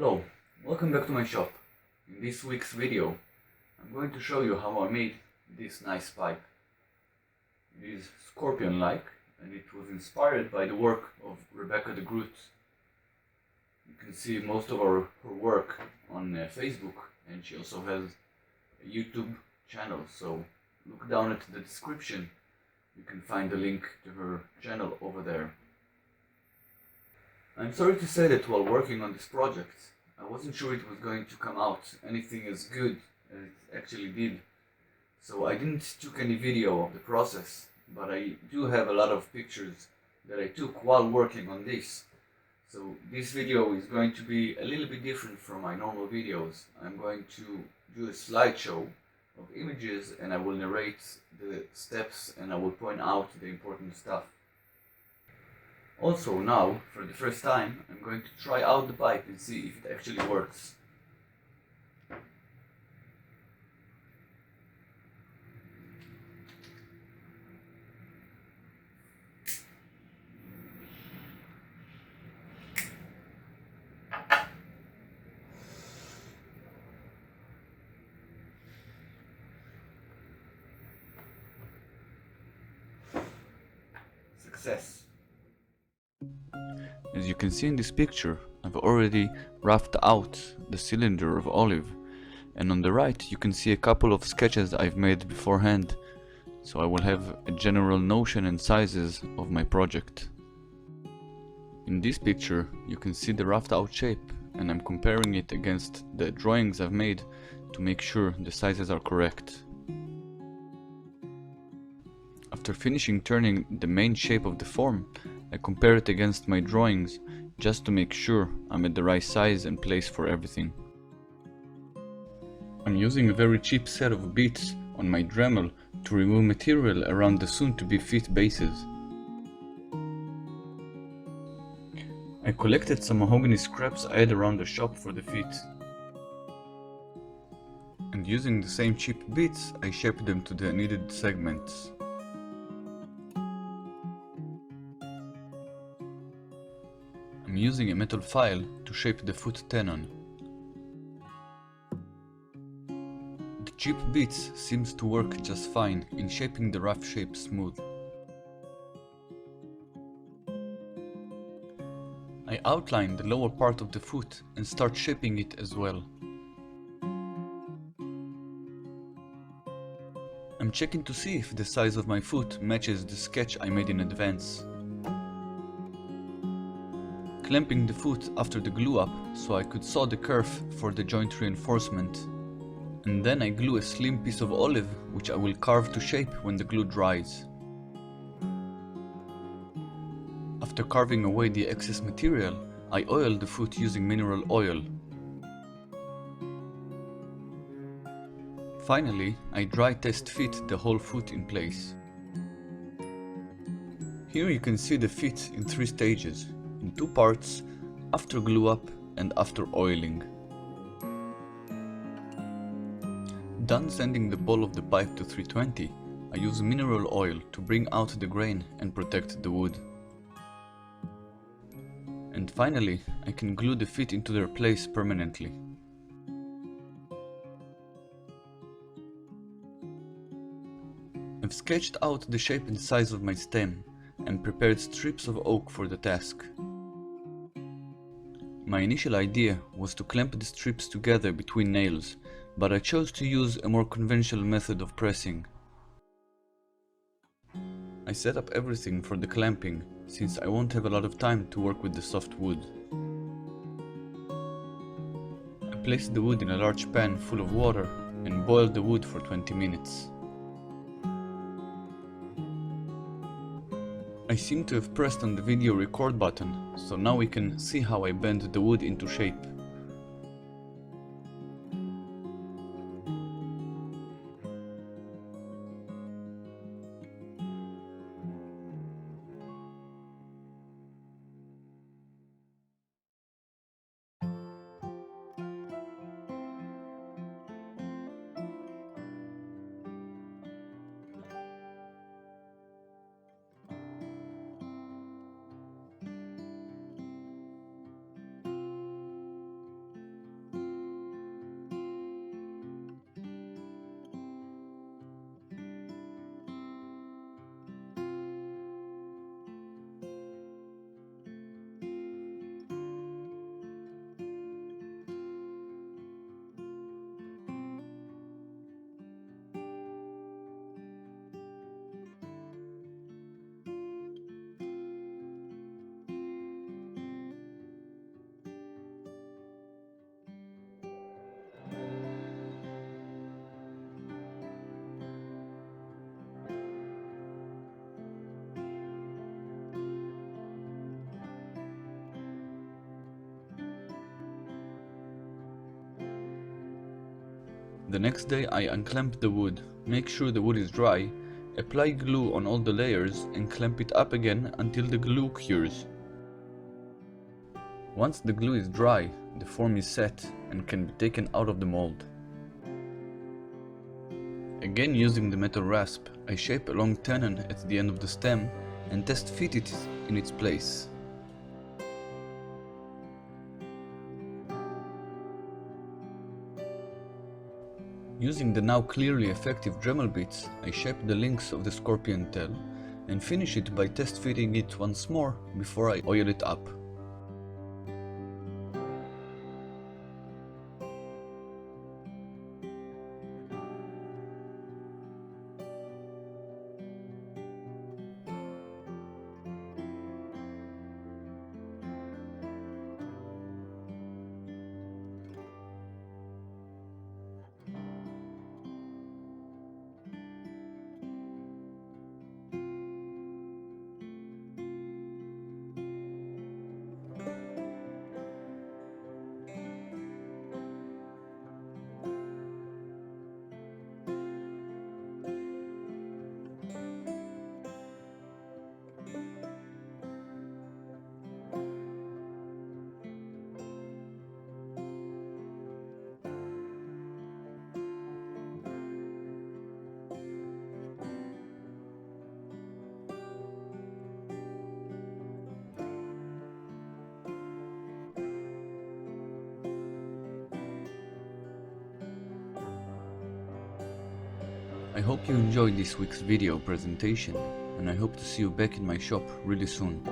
Hello, welcome back to my shop. In this week's video, I'm going to show you how I made this nice pipe. It is scorpion-like and it was inspired by the work of Rebecca DeGroot. You can see most of her work on Facebook, and she also has a YouTube channel, so look down at the description. You can find the link to her channel over there. I'm sorry to say that while working on this project, I wasn't sure it was going to come out anything as good as it actually did. So I didn't took any video of the process, but I do have a lot of pictures that I took while working on this. So this video is going to be a little bit different from my normal videos. I'm going to do a slideshow of images and I will narrate the steps and I will point out the important stuff. Also now, for the first time, I'm going to try out the pipe and see if it actually works. Success! As you can see in this picture, I've already roughed out the cylinder of olive, and on the right you can see a couple of sketches I've made beforehand, so I will have a general notion and sizes of my project. In this picture you can see the roughed out shape, and I'm comparing it against the drawings I've made to make sure the sizes are correct. After finishing turning the main shape of the form, I compare it against my drawings just to make sure I'm at the right size and place for everything. I'm using a very cheap set of bits on my Dremel to remove material around the soon-to-be fit bases. I collected some mahogany scraps I had around the shop for the fit. And using the same cheap bits, I shaped them to the needed segments. I'm using a metal file to shape the foot tenon. The cheap bits seems to work just fine in shaping the rough shape smooth. I outline the lower part of the foot and start shaping it as well. I'm checking to see if the size of my foot matches the sketch I made in advance. Clamping the foot after the glue up so I could saw the curve for the joint reinforcement, and then I glue a slim piece of olive which I will carve to shape when the glue dries. After carving away the excess material, I oil the foot using mineral oil. Finally, I dry test fit the whole foot in place. Here you can see the fit in 3 stages. In 2 parts, after glue up and after oiling. Done sanding the ball of the pipe to 320, I use mineral oil to bring out the grain and protect the wood. And finally, I can glue the feet into their place permanently. I've sketched out the shape and size of my stem and prepared strips of oak for the task. My initial idea was to clamp the strips together between nails, but I chose to use a more conventional method of pressing. I set up everything for the clamping, since I won't have a lot of time to work with the soft wood. I placed the wood in a large pan full of water and boiled the wood for 20 minutes. I seem to have pressed on the video record button, so now we can see how I bend the wood into shape. The next day I unclamp the wood, make sure the wood is dry, apply glue on all the layers and clamp it up again until the glue cures. Once the glue is dry, the form is set and can be taken out of the mold. Again, using the metal rasp, I shape a long tenon at the end of the stem and test fit it in its place. Using the now clearly effective Dremel bits, I shape the links of the scorpion tail and finish it by test fitting it once more before I oil it up. I hope you enjoyed this week's video presentation, and I hope to see you back in my shop really soon.